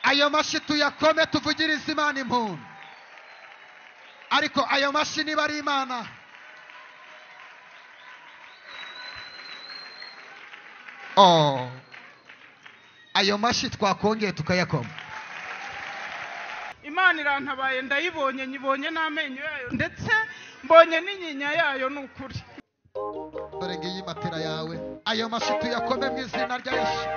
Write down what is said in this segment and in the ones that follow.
ayo mashi tuyakome tuvugirize Imana impundu. Ariko ayo mashi niba ari Imana, ayo mashi twakongeye tukayakoma. Imana irantabaye ndayibonye, nyibonye n'amenyo yayo ndetse mbonye n'inyinya yayo n'ukuri. Dore ngiyi matera yawe, ayo mashi tuyakome mu izina rya Yesu.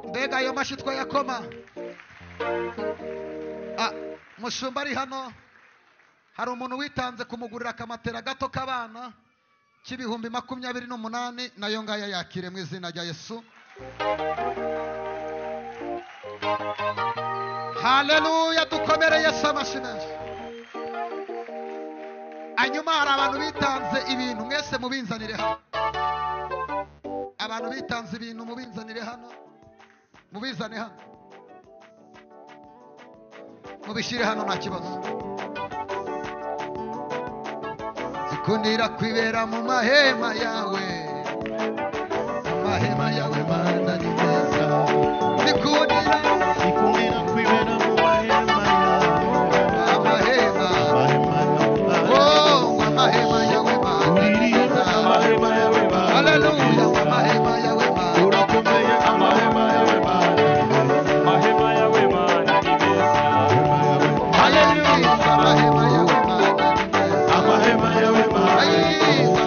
Mbega ayo mashi twayakoma. Mushumba ari hano, hari umuntu witanze kumugurira akamatera gato k'abana k'ibihumbi 28, nayo ngaya yakire mu izina rya Yesu. Haleluya, dukomere Yesu amashi menshi. Hanyuma hari abantu bitanze ibintu, mwese mubinzanire hano. Abantu bitanze ibintu mubinzanire hano, mubizane hano, mubishire hano nta kibazo. Zikundira kwibera mu mahema yawe, mu mahema yawe Mana ni meza. Zikundira kwibera mu mahema yawe, amahema, oh amahema yawe Mana ni meza. Haleluya, amahema yawe Mana urakomeye, amahema yawe Mana, amahema yawe Mana ni meza. Haleluya, amahema yawe Mana ni meza. Amahema yawe Mana, amahema yawe Mana ni meza.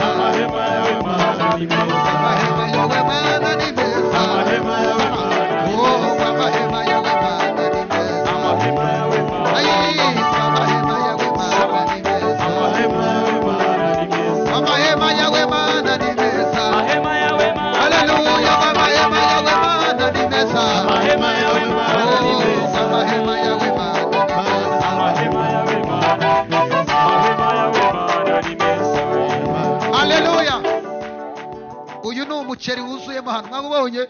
Amahema yawe Mana ni meza. Amahema yawe Mana ni meza. Amahema yawe Mana, oh amahema yawe Mana ni meza. Amahema yawe Mana, amahema yawe Mana ni meza. Amahema yawe Mana ni meza. Amahema yawe Mana ni meza. Amahema yawe Mana, haleluya, amahema yawe Mana ni meza. Amahema yawe Mana ni meza. Amahema yawe Mana ni meza. Amahema yawe Mana ni meza. Amahema yawe Mana ni meza. Haleluya. Uyu ni umuceri wuzuyemo hano, mwabonye?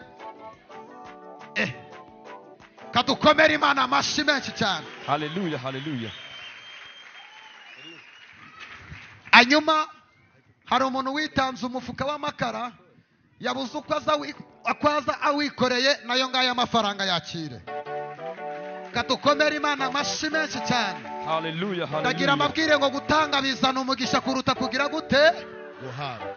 Kadukomere Imana amashi menshi cyane. Haleluya, haleluya. Hanyuma hari umuntu witanze umufuka w'amakara, yabuze uko aza awikoreye, nayo ngaya amafaranga yakire. Kadukomere Imana amashi menshi cyane. Haleluya, haleluya. Ndagira amabwire ngo gutanga bizana umugisha kuruta kugira gute? Guhara.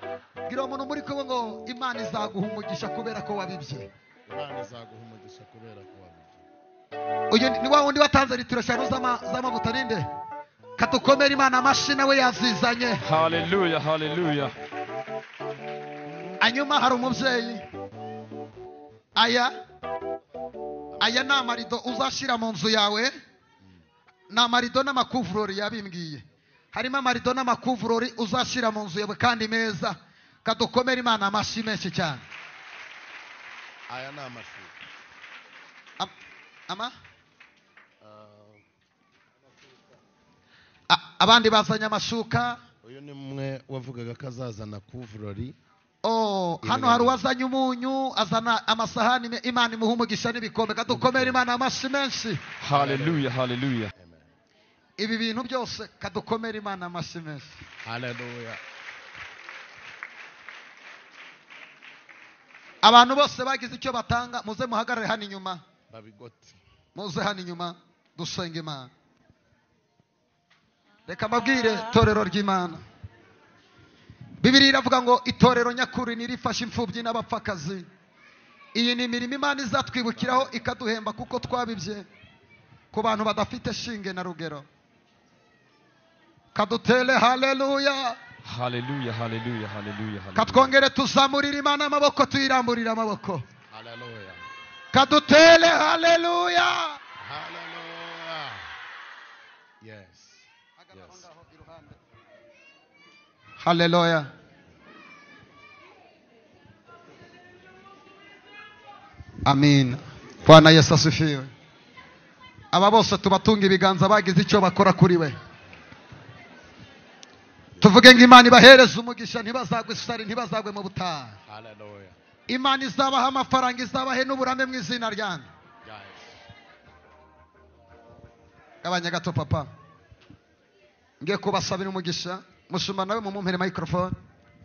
Gira umuntu muri kubo ngo Imana izaguha umugisha kubera ko wabibye. Imana izaguha umugisha kubera ko wabibye. Uyu ni wa wundi watanze litiro 5 z'amavuta ninde? Kadukomere Imana amashi nawe yazizanye. Haleluya, haleluya. Hanyuma hari umubyeyi, aya ni amarido uzashira mu nzu yawe, ni amarido n'amakuvurori yabimbwiye. Harimo amarido n'amakuvurori uzashira mu nzu yawe kandi meza. Kadukomere Imana amashi menshi cyane. Aya ni amashuka. Abandi bazanye amashuka. Uyu ni mwe wavugaga ko azazana kuvurori. Hano hari uwazanye umunyu, azana amasahani, Imana imuha umugisha n'ibikombe. Kadukomere Imana amashi menshi. Haleluya, haleluya. Ibi bintu byose kadukomere Imana amashi menshi. Haleluya. Abantu bose bagize icyo batanga, muze muhagarare hano inyuma. Babigoti. Muze hano inyuma dusenge Imana. Reka mbabwire itorero ry'Imana. Bibiliya iravuga ngo itorero nyakuri nirifasha imfubyi n'abapfakazi. Iyi ni imirimo Imana izatwibukiraho ikaduhemba kuko twabibye ku bantu badafite shinge na rugero. Kadutele haleluya. Haleluya, haleluya, haleluya. Katwongere tuzamurira Imana amaboko, tuyiramburira amaboko. Haleluya. Kadutele haleluya. Haleluya. Yes. Haleluya. Amin. Bwana Yesu asifiwe. Aba bose tubatunga ibiganza bagize icyo bakora kuri we. Tuvuge ngo Imana ibahereze umugisha, ntibazagwe isari, ntibazagwe mu butaha. Haleluya. Imana izabaha amafaranga, izabahe n'uburame mu izina ryanjye. Abanyagato papa, ngiye kubasabira umugisha mushumba nawe mumumpere microphone.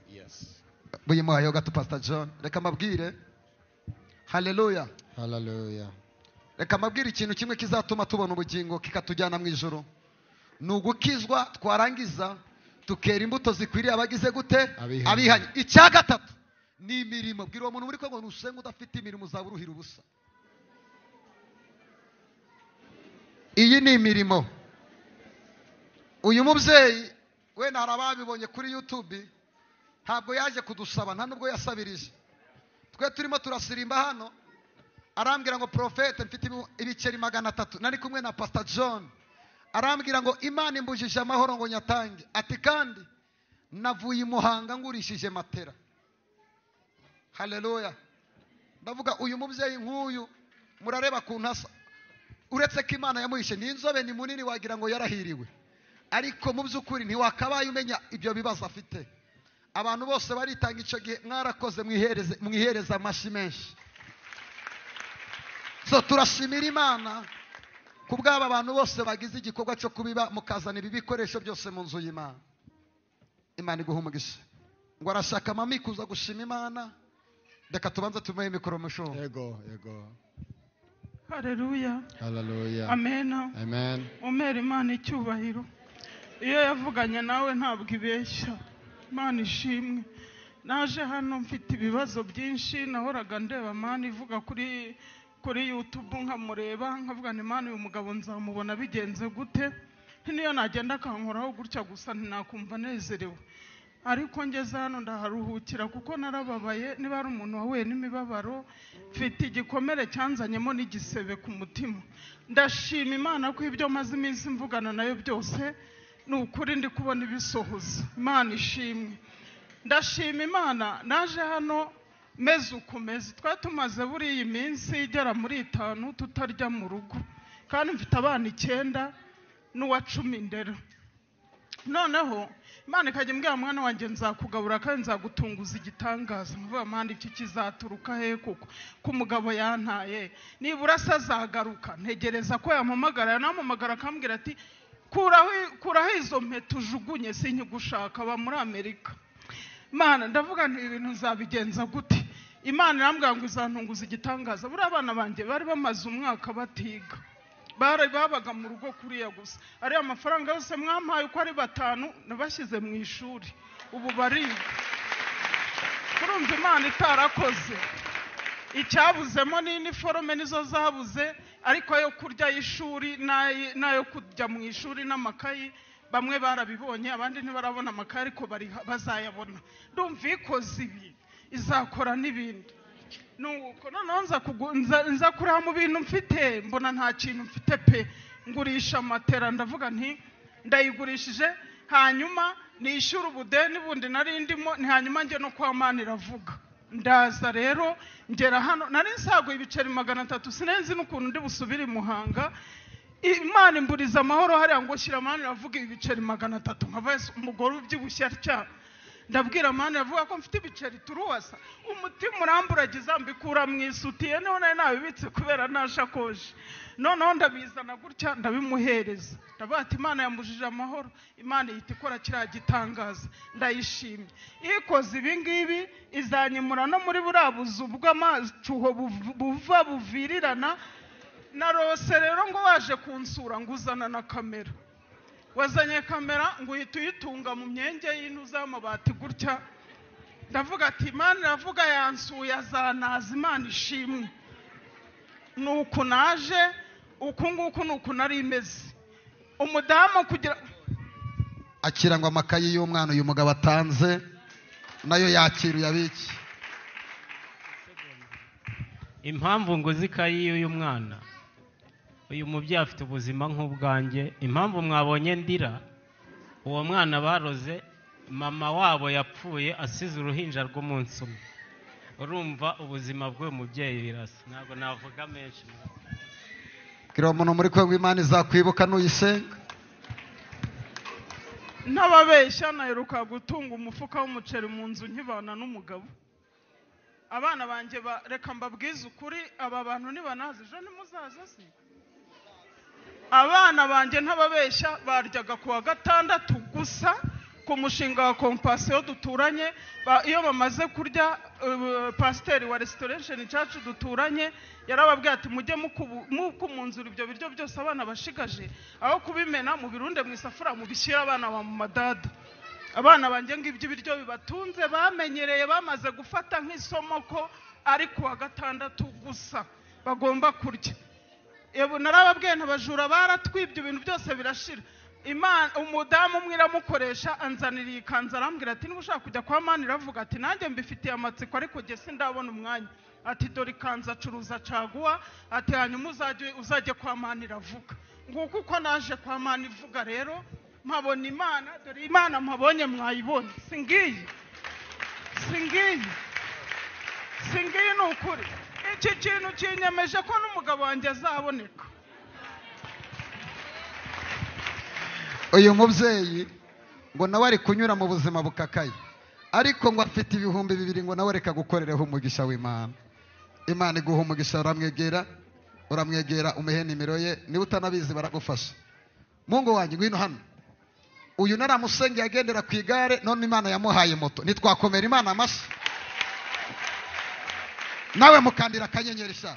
Yes. Buyimuhaye gato Pastor John. Reka mabwire. Hallelujah. Hallelujah. Reka mabwire ikintu kimwe kizatuma tubona ubugingo kikatujyana mu ijuru. Nugukizwa twarangiza tukera imbuto zikwiriye abagize gute? Abihanye. Icya gatatu ni imirimo. Bwira uwo muntu muri ko ngo nusenga udafite imirimo uzaburuhira ubusa. Iyi ni imirimo. Uyu mubyeyi we narababibonye kuri YouTube ntabwo yaje kudusaba nta nubwo yasabirije. Twe turimo turasirimba hano arambwira ngo profete mfite ibiceri 300 nari kumwe na Pastor John arambwira ngo Imana imbujije amahoro ngo nyatange ati kandi navuye Muhanga ngurishije matera. Hallelujah. Ndavuga uyu mubyeyi nk'uyu murareba kuntasa uretse ko Imana yamuhishe n'inzobe ni munini wagira ngo yarahiriwe ariko mu by'ukuri ntiwakabaye umenya ibyo bibazo afite. Abantu bose baritanga icyo gihe mwarakoze mwihereza amashi menshi. So turashimira Imana kubw'aba abantu bose bagize igikorwa cyo kubiba mukazana ibi bikoresho byose mu nzu y'Imana. Imana iguha umugisha. Ngo arashaka mami kuza gushima Imana. Reka tubanze tumuhe mikoro musho. Yego. Hallelujah. Hallelujah. Amen. Amen. Umera Imana icyubahiro. Iyo yavuganye nawe ntabwo ibeshya. Imana ishimwe. Naje hano mfite ibibazo byinshi nahoraga ndeba Imana ivuga kuri YouTube nkamureba nkavuga ni Imana uyu mugabo nzamubona bigenze gute. Niyo nagenda akankoraho gutya gusa ntinakumva nezerewe. Ariko ngeze hano ndaharuhukira kuko narababaye niba ari umuntu wahuye n'imibabaro mfite igikomere cyanzanyemo n'igisebe ku mutima. Ndashima Imana ko ibyo maze iminsi mvugana nayo byose ni ukuri ndi kubona ibisohoza. Imana ishimwe. Ndashima Imana naje hano meze ukomeze. Twatumaze buri iyi minsi igera muri 5 tutarya mu rugo kandi mfite abana 9 n'uwa 10 ndera. Noneho Imana ikajya imbwira mwana wanjye nzakugabura kandi nzagutunguza igitangaza. Nvuga Imana iki kizaturuka he koko ku mugabo yantaye nibura sazagaruka ntegereza ko yampamagara nampamagara akambwira ati kuraho izo mpeta ujugunye sinyigushaka ba muri Amerika. Imana ndavuga nti ibintu nzabigenza gute. Imana irambwira ngo izantunguza igitangaza. Buri abana banjye bari bamaze umwaka batiga babaga mu rugo kuriya gusa ari amafaranga yose mwampaye uko ari 5 nabashyize mu ishuri ubu bariga. Kurumva Imana itarakoze. Icyabuzemo ni uniforme nizo zabuze ariko yo kurya y'ishuri nayo kujya mu ishuri n'amakayi bamwe barabibonye abandi ntibarabona amakayi ariko bazayabona. Ndumva ikoze ibi izakora n'ibindi. Nuko noneho nza kureba mu bintu mfite mbona nta kintu mfite pe. Ngurisha matera ndavuga nti ndayigurishije hanyuma nishyura ubudeni bundi nari ndimo hanyuma nge no kwa Mana iravuga. Ndaza rero ngera hano nari nsaguye ibiceri 300 sinenzi n'ukuntu ndi busubire Muhanga. Imana imburiza amahoro hariya ngo shyira Mana iravuga ibiceri 300 nkavase umugore ubyibushye atya. Ndabwira Mana yavuga ko mfite ibiceri turuwasa umutima uramburagiza mbikura mu isutiye none nabibitse kubera nashakoje. Noneho ndabizana gutya ndabimuhereza. Ndabati Imana yambujije amahoro. Imana yita ikora kira gitangaza. Ndayishimye. Ikoze ibi ngibi izanyimura no muri burabuzu bw'amacuho buva buvirirana. Narose rero ngo waje kunsura nguzana na kamera. Wazanye kamera ngo uhita uyitunga mu myenge y'intu z'amabati gutya. Ndavuga ati Imana iravuga yansuye azanaza. Imana ishimwe. Nuko naje uku nguku nuko nari imeze. Umudamu kugira akira ngo amakayi y'umwana uyu mugabo atanze nayo yakiru yabiki. Impamvu ngo zikayi y'uyu mwana uyu mubyeyi afite ubuzima nk'ubwanjye. Impamvu mwabonye ndira uwo mwana baroze mama wabo yapfuye asize uruhinja rw'umunsi umwe. Urumva ubuzima bw'uwo mubyeyi birasa. Ntabwo navuga menshi. Kira umuntu muri kwe Imana izakwibuka nuyisenga. Ntababeshya naheruka gutunga umufuka w'umuceri mu nzu nkibana n'umugabo. Abana banjye reka mbabwize ukuri aba bantu nibanazi ejo nimuzaza se. Abana banjye ntababeshya baryaga kuwa 6 gusa ku mushinga wa Compassion duturanye, iyo bamaze kurya pasiteri wa Restoration Church duturanye yarababwiye ati mujye mukumunzura ibyo biryo byose abana bashigaje, aho kubimena mu birunde mu isafuriya mubishyira abana ba mu madada. Abana banjye ngibyo ibiryo bibatunze bamenyereye, bamaze gufata nk'isomo ko ari kuwa gatandatu gusa bagomba kurya. Narababwiye ntabajura baratwibye ibintu byose birashira. Imana umudamu umwe iramukoresha anzanira ikanzu arambwira ati niba ushaka kujya kwa Mana iravuga ati nanjye mbifitiye amatsiko ariko jye sindabona umwanya. Ati dore ikanzu acuruza caguwa, ati hanyuma uzajye kwa Mana iravuga. Nguko uko naje kwa Mana ivuga rero mpabona Imana, dore Imana mpabonye mwayibona. Singiye nukuri. Iki kintu kinyemeje ko n'umugabo wanjye azaboneka. Uyu mubyeyi ngo nawe ari kunyura mu buzima bukakaye, ariko ngo afite ibihumbi 2 ngo nawe reka gukorereho umugisha w'Imana. Imana iguha umugisha, uramwegera umuhe nimero ye, niba utanabizi baragufasha. Mungu wanjye ngwino hano. Uyu naramusenge yagendera ku igare, none Imana yamuhaye moto. Nitwakomera Imana amashyi. Nawe mukandira akanyenyeri sha.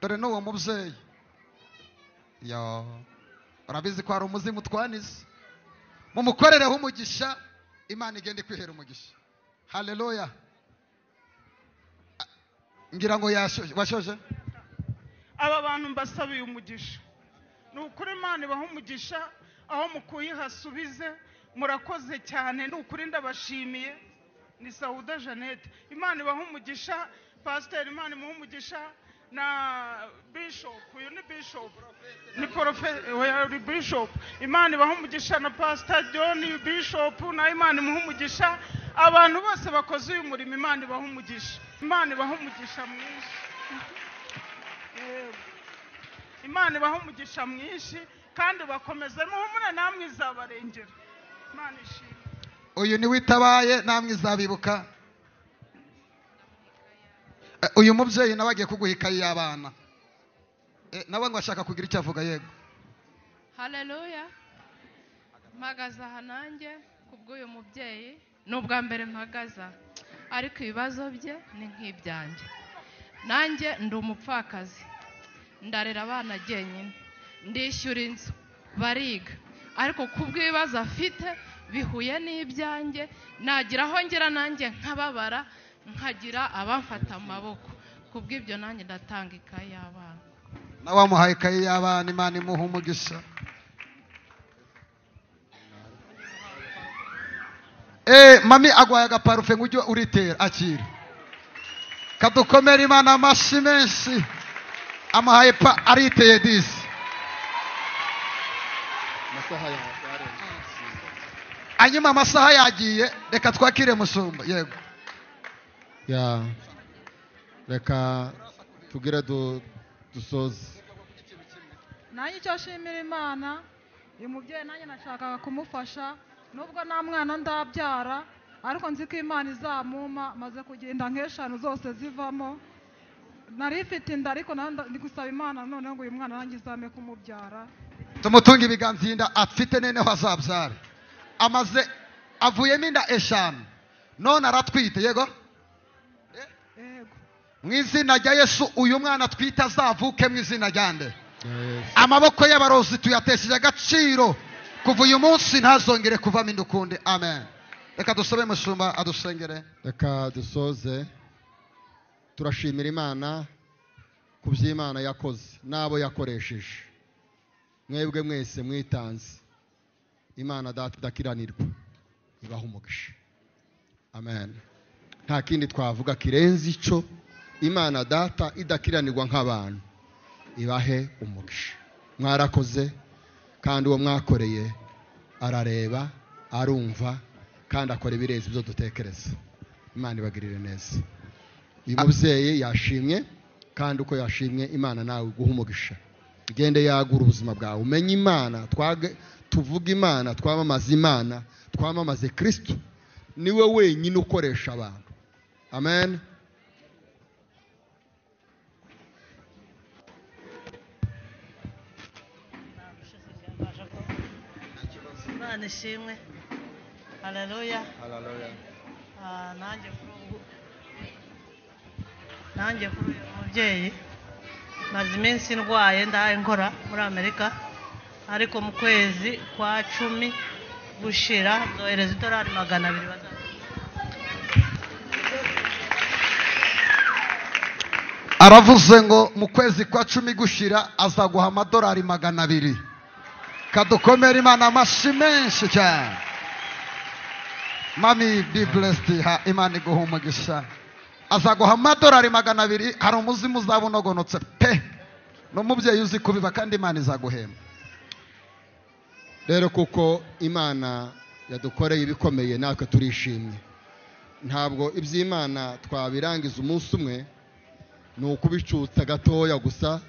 Dore n'uwo mubyeyi urabizi ko hari umuzimu twanize. Mumukorereho umugisha, Imana igenda ikwihera umugisha. Haleluya. Ngira ngo washoje. Aba bantu mbasabiye umugisha. Nukuri Imana ibaha umugisha, aho mukuye hasubize. Murakoze cyane, nukuri ndabashimiye. Ni Sauda Jeannette. Imana ibaha umugisha, Pastor Imana imuha umugisha, na Bishop, uyu ni Bishop, ni Prophet Bishop. Imana ibaha umugisha na Pastor John Bishop, na Imana imuha umugisha. Abantu bose bakoze uyu murimo Imana ibaha umugisha. Imana ibaha umugisha mwinshi. Imana ibaha umugisha mwinshi kandi bakomeze muhumure, namwe izabarengera. Imana ishimwe. Uyu ni witabaye, namwe izabibuka. Uyu mubyeyi nawe agiye kuguha ikayi y'abana. Nawe ngo ashaka kugira icyo avuga. Yego. Haleluya. Mpagaza hananjye kubw'uyu mubyeyi, n'ubwa mbere mpagaza, ariko ibibazo bye ni nk'ibyanjye. Nanjye ndi umupfakazi, ndarera abana jyenyine, ndishyura inzu, bariga, ariko kubw'ibibazo afite bihuye n'ibyanjye, nagira aho ngera nanjye nkababara, nkagira abamfata amaboko. Kubw'ibyo nanjye ndatanga ikayi y'abana. Nawe wamuhaye ikayi y'abana, Imana imuha umugisha. Mami agwaye agaparufe ngo ujye uritera, akira. Kadukomera Imana amashyi menshi. Amuhaye ariteye disi. Hanyuma amasaha yagiye, reka twakire Musumba. Yego. Reka tugire dusoze. Nanjye icyo nshimira Imana, uyu mubyeyi nanjye nashakaga kumufasha, nubwo nta mwana ndabyara, ariko nzi ko Imana izamuma, maze kugenda nk'eshanu zose zivamo. Nari ifite inda ariko ndi gusaba Imana noneho ngo uyu mwana nanjye izame kumubyara. Tumutunga ibiganza inda afite neneho azabyara. Avuyemo inda 5 none aratwite. Yego. Mu izina rya Yesu uyu mwana twita azavuke mu izina ryande. Amaboko y'abarozi tuyatesheje agaciro, kuva uyu munsi ntazongere kuvamo inda ukundi. Amen. Reka dusobe Musumba adusengere. Reka dusoze. Turashimira Imana ku by'Imana yakoze n'abo yakoresheje. Mwebwe mwese mwitanze, Imana data idakiranirwa ibaha umugisha. Amen. Nta kindi twavuga kirenze ico, Imana data idakiranirwa nk'abantu ibahe umugisha. Mwarakoze kandi uwo mwakoreye arareba, arumva kandi akora ibirezi byo dutekereza. Imana ibagirire neza. Uyu mubyeyi yashimye, kandi uko yashimye Imana nawe guha umugisha. Igende yagura ubuzima bwawe, umenye Imana, tuvuga Imana, twamamaza Imana, twamamaze Kristo. Niwe wenyine ukoresha abantu. Amen. Imana ishimwe. Haleluya. Nanjye kuri uyu mubyeyi maze iminsi ndwaye ndahaye nkora muri Amerika, ariko mu kwezi kwa 10 gushira nzohereza idolari 200 bazaba. Aravuze ngo mu kwezi kwa 10 gushira azaguha amadolari 200. Kadukomera Imana amashyi menshi cyane. Mami be blessed, ha Imana iguha umugisha. Azaguha amadolari 200. Hari umuzimu uzabunogonotse pe, n'umubyeyi uzi kubiba kandi Imana izaguhemba. Rero kuko Imana yadukoreye ibikomeye natwe turishimye. Ntabwo iby'Imana twabirangiza umunsi umwe, ni ukubicutsa gatoya gusa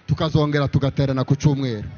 tukazongera tugaterana ku cyumweru.